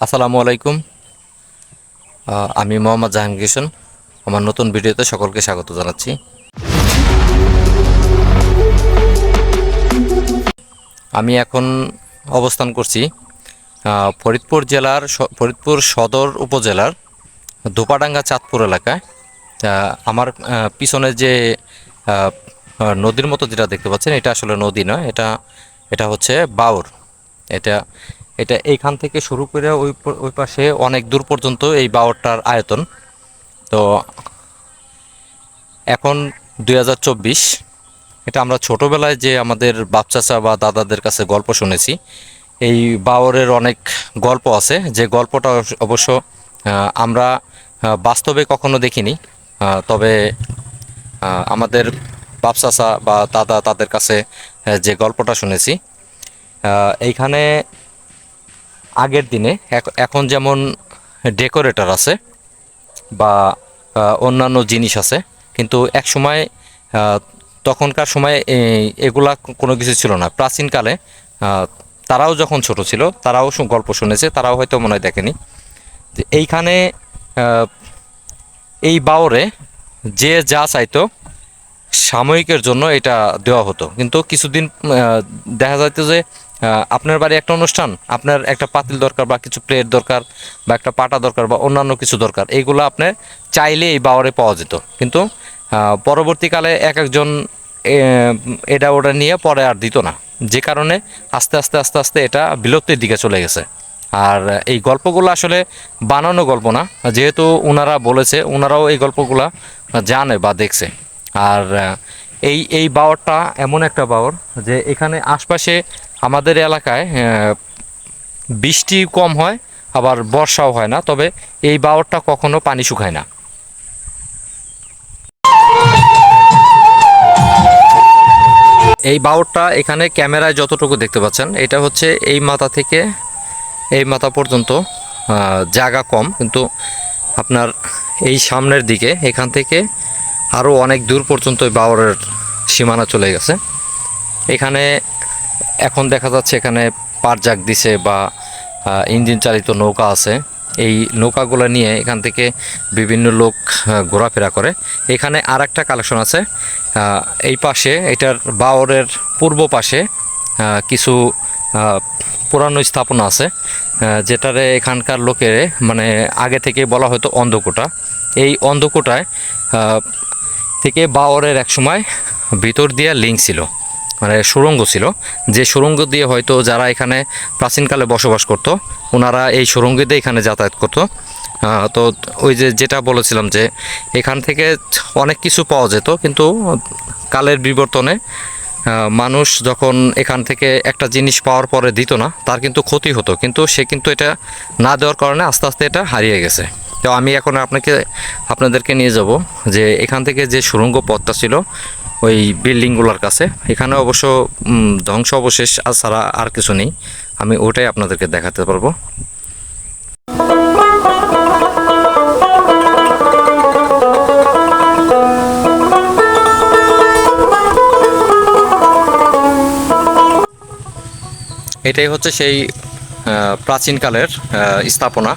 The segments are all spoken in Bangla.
আসসালামু আলাইকুম। আমি মোহাম্মদ জাহাঙ্গীর হোসেন। আমার নতুন ভিডিওতে সকলকে স্বাগত জানাচ্ছি। আমি এখন অবস্থান করছি ফরিদপুর জেলার ফরিদপুর সদর উপজেলার ধোপাডাঙ্গা চাঁদপুর এলাকায়। আমার পিছনে যে আহ, নদীর মতো যেটা দেখতে পাচ্ছেন, এটা আসলে নদী নয়, এটা এটা হচ্ছে বাওর। এটা এটা এইখান থেকে শুরু করে ওই পাশে অনেক দূর পর্যন্ত এই বাওরটার আয়তন। তো এখন 2024, এটা আমরা ছোটোবেলায় যে আমাদের বাপ চাচা বা দাদাদের কাছে গল্প শুনেছি, এই বাওরের অনেক গল্প আছে, যে গল্পটা অবশ্য আমরা বাস্তবে কখনো দেখিনি। তবে আমাদের বাপ চাচা বা দাদা তাদের কাছে যে গল্পটা শুনেছি, এইখানে আগের দিনে এখন যেমন ডেকোরেটর আছে বা অন্যান্য জিনিস আছে, কিন্তু এক সময় তখনকার সময়ে এগুলা কোনো কিছু ছিল না। প্রাচীনকালে আহ, তারাও যখন ছোট ছিল, তারাও গল্প শুনেছে, তারাও হয়তো মনে হয় দেখেনি যে এইখানে আহ, এই বাওরে যে যা চাইতো সাময়িকের জন্য এটা দেওয়া হতো। কিন্তু কিছুদিন দেখা যাইতো যে আপনার বাড়ি একটা অনুষ্ঠান, আপনার একটা পাতিল দরকার বা কিছু প্লেট দরকার বা একটা পাটা দরকার বা অন্যান্য কিছু দরকার, এইগুলো আপনার চাইলে এই বাওয়ারে পাওয়া যেত। কিন্তু পরবর্তীকালে এক একজন এটা ওটা নিয়ে পরে আর দিত না, যে কারণে আস্তে আস্তে আস্তে আস্তে এটা বিলুপ্তির দিকে চলে গেছে। আর এই গল্পগুলো আসলে বানানো গল্প না, যেহেতু ওনারা বলেছে, ওনারাও এই গল্পগুলা জানে বা দেখছে। আর এই এই বাওরটা এমন একটা বাওর যে এখানে আশপাশে আমাদের এলাকায় বৃষ্টি কম হয়, আবার বর্ষাও হয় না, তবে এই বাওরটা কখনো পানি শুকায় না। এই বাওরটা এখানে ক্যামেরায় যতটুকু দেখতে পাচ্ছেন, এটা হচ্ছে এই মাথা থেকে এই মাথা পর্যন্ত জায়গা কম, কিন্তু আপনার এই সামনের দিকে এখান থেকে আরও অনেক দূর পর্যন্ত এই বাওরের সীমানা চলে গেছে। এখানে এখন দেখা যাচ্ছে এখানে পারজাক দিছে বা ইঞ্জিন চালিত নৌকা আছে। এই নৌকাগুলো নিয়ে এখান থেকে বিভিন্ন লোক ঘোরাফেরা করে। এখানে আর একটা কালেকশন আছে, এই পাশে এটার বাওরের পূর্ব পাশে কিছু পুরানো স্থাপনা আছে, যেটারে এখানকার লোকের মানে আগে থেকে বলা হতো অন্ধকূটা। এই অন্ধকূটায় থেকে বাওরের এক সময় ভিতর দিয়ে লিঙ্ক ছিল, মানে সুড়ঙ্গ ছিল, যে সুড়ঙ্গ দিয়ে হয়তো যারা এখানে প্রাচীনকালে বসবাস করতো, ওনারা এই সুড়ঙ্গ দিয়ে এখানে যাতায়াত করতো। তো ওই যে যেটা বলেছিলাম যে এখান থেকে অনেক কিছু পাওয়া যেত, কিন্তু কালের বিবর্তনে মানুষ যখন এখান থেকে একটা জিনিস পাওয়ার পরে দিত না, তার কিন্তু ক্ষতি হতো, কিন্তু সে কিন্তু এটা না দেওয়ার কারণে আস্তে আস্তে এটা হারিয়ে গেছে। তো আমি এখন আপনাদেরকে নিয়ে যাব যে এখান থেকে যে সুড়ঙ্গ পথটা ছিল ওই বিল্ডিংগুলোর কাছে। এখানে অবশ্য ধ্বংস অবশেষ ছাড়া আর কিছু নেই, আমি ওটাই আপনাদেরকে দেখাতে পারবো। এটাই হচ্ছে সেই প্রাচীনকালের স্থাপনা,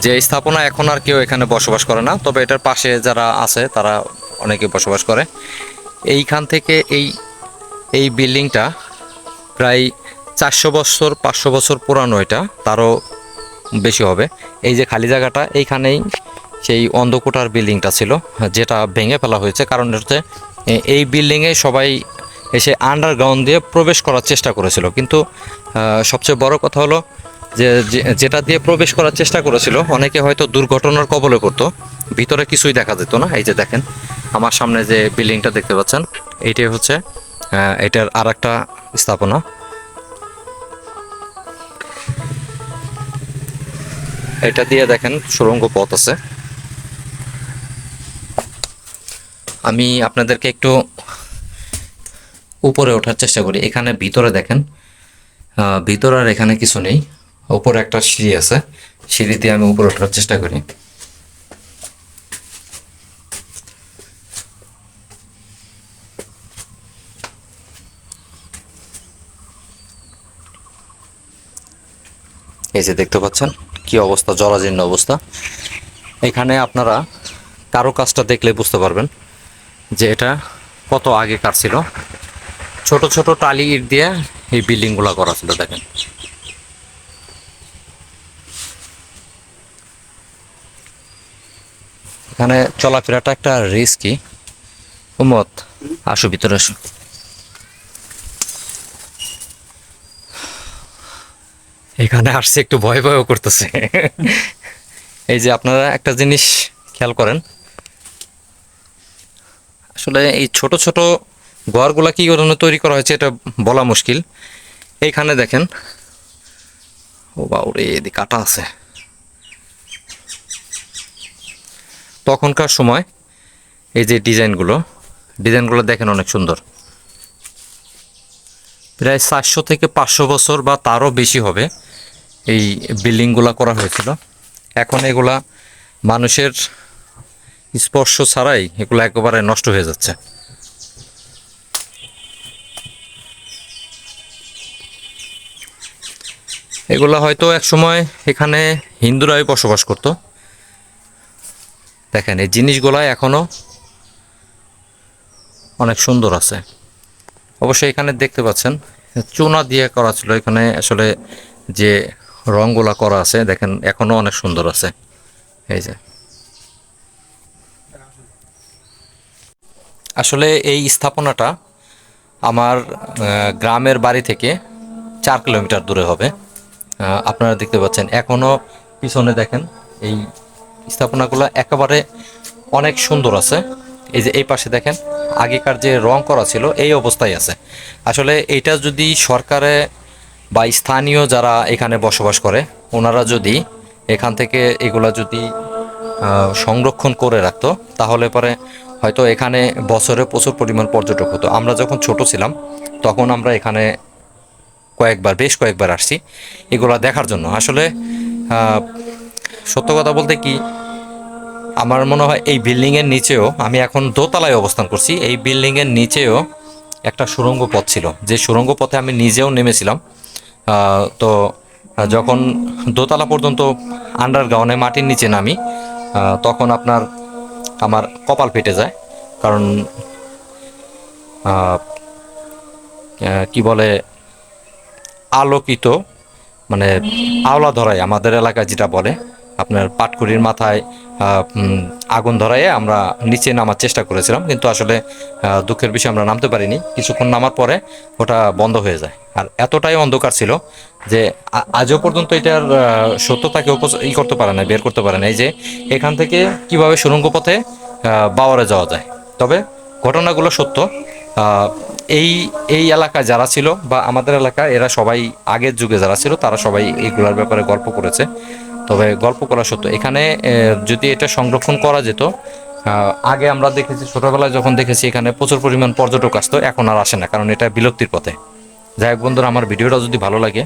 যে স্থাপনা এখন আর কেউ এখানে বসবাস করে না, তবে এটার পাশে যারা আছে তারা অনেকে বসবাস করে। এইখান থেকে এই এই বিল্ডিংটা প্রায় 400 বছর 500 বছর পুরানো, এটা তারও বেশি হবে। এই যে খালি জায়গাটা, এইখানেই সেই অন্ধকূটার বিল্ডিংটা ছিল, যেটা ভেঙে ফেলা হয়েছে। কারণ হচ্ছে এই বিল্ডিংয়ে সবাই এসে আন্ডারগ্রাউন্ড দিয়ে প্রবেশ করার চেষ্টা করেছিল, কিন্তু সবচেয়ে বড় কথা হলো যে যেটা দিয়ে প্রবেশ করার চেষ্টা করেছিল, অনেকে হয়তো দুর্ঘটনার কবলে পড়তো, ভিতরে কিছুই দেখা যেত না। এই যে দেখেন আমার সামনে যে বিল্ডিংটা দেখতে পাচ্ছেন, এইটাই হচ্ছে এটার আর একটা স্থাপনা। এটা দিয়ে দেখেন সুড়ঙ্গ পথ আছে। আমি আপনাদেরকে একটু উপরে ওঠার চেষ্টা করি। এখানে ভিতরে দেখেন, ভিতরে আর এখানে কিছু নেই, উপরে একটা সিঁড়ি আছে, সিঁড়ি দিয়ে আমি উপরে ওঠার চেষ্টা করি। এই যে দেখতে পাচ্ছেন, কি অবস্থা, জরাজীর্ণ অবস্থা। এখানে আপনারা কারো কাজটা দেখলে বুঝতে পারবেন যে এটা কত আগেকার ছিল। ছোট ছোট টালি ইট দিয়ে এই বিল্ডিংগুলো করা ছিল, দেখেন। এখানে চলাফেরাটা একটা রিস্কি। উম্মত, আসো ভিতরে আসো। এখানে আসছে একটু ভয় ভয়ও করতেছে। এই যে আপনারা একটা জিনিস খেয়াল করেন, আসলে এই ছোট ছোট ঘরগুলা কি কারণে তৈরি করা হয়েছে এটা বলা মুশকিল। এইখানে দেখেন, ও বাউরে এদিকে কাটা আছে। তখনকার সময় এই যে ডিজাইনগুলো দেখেন অনেক সুন্দর। প্রায় 400 থেকে 500 বছর বা তারও বেশি হবে এই বিল্ডিংগুলো করা হয়েছিল। এখন এগুলা মানুষের স্পর্শ ছাড়াই এগুলো একেবারে নষ্ট হয়ে যাচ্ছে। এগুলা হয়তো এক সময় এখানে হিন্দুরাই বসবাস করত। দেখেন এই জিনিসগুলা এখনো অনেক সুন্দর আছে। অবশ্যই এখানে দেখতে পাচ্ছেন চুনা দিয়ে করা ছিল। এখানে আসলে যে রংগুলা করা আছে দেখেন এখনো অনেক সুন্দর আছে। এই যে আসলে এই স্থাপনাটা আমার গ্রামের বাড়ি থেকে 4 কিলোমিটার দূরে হবে। আপনারা দেখতে পাচ্ছেন এখনো পিছনে দেখেন এই স্থাপনাগুলো একেবারে অনেক সুন্দর আছে। এই যে এই পাশে দেখেন আগেকার যে রং করা ছিল এই অবস্থায় আছে। আসলে এটা যদি সরকারে বা স্থানীয় যারা এখানে বসবাস করে ওনারা যদি এখান থেকে এগুলা যদি সংরক্ষণ করে রাখতো তাহলে পরে হয়তো এখানে বছরে প্রচুর পরিমাণ পর্যটক হতো। আমরা যখন ছোট ছিলাম তখন আমরা এখানে বেশ কয়েকবার আসছি এগুলা দেখার জন্য। আসলে সত্য কথা বলতে কি, আমার মনে হয় এই বিল্ডিংয়ের নিচেও, আমি এখন দোতলায় অবস্থান করছি, এই বিল্ডিংয়ের নিচেও একটা সুড়ঙ্গ পথ ছিল, যে সুড়ঙ্গ পথে আমি নিজেও নেমেছিলাম। তো যখন দোতলা পর্যন্ত আন্ডারগ্রাউন্ডে মাটির নিচে নামি তখন আমার কপাল ফেটে যায়। কারণ কি বলে, আলোকিত মানে আওলা ধরায়, আমাদের এলাকায় যেটা বলে আপনার পাটকুড়ির মাথায় আগুন ধরাইয়ে আমরা নিচে নামার চেষ্টা করেছিলাম, কিন্তু আসলে দুঃখের বিষয় আমরা নামতে পারিনি। কিছুক্ষণ নামার পরে ওটা বন্ধ হয়ে যায়। আর এতটাই অন্ধকার ছিল যে আজও পর্যন্ত এটার সত্যতা কেউ করতে পারে না, বের করতে পারে না। এই যে এখান থেকে কিভাবে সুড়ঙ্গ পথে বাওয়ারে যাওয়া যায়। তবে ঘটনাগুলো সত্য। এই এই এলাকায় যারা ছিল বা আমাদের এলাকায় এরা সবাই আগের যুগে যারা ছিল তারা সবাই এইগুলোর ব্যাপারে গল্প করেছে। তবে গল্প করা সত্য। এখানে যদি এটা সংরক্ষণ করা যেত, আগে আমরা দেখেছি ছোটবেলায় যখন দেখেছি এখানে প্রচুর পরিমাণ পর্যটক আসতো, এখন আর আসে না, কারণ এটা বিলুপ্তির পথে। যাই হোক বন্ধুরা, আমার ভিডিওটা যদি ভালো লাগে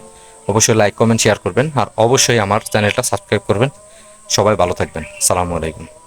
অবশ্যই লাইক কমেন্ট শেয়ার করবেন, আর অবশ্যই আমার চ্যানেলটা সাবস্ক্রাইব করবেন। সবাই ভালো থাকবেন। সালামু আলাইকুম।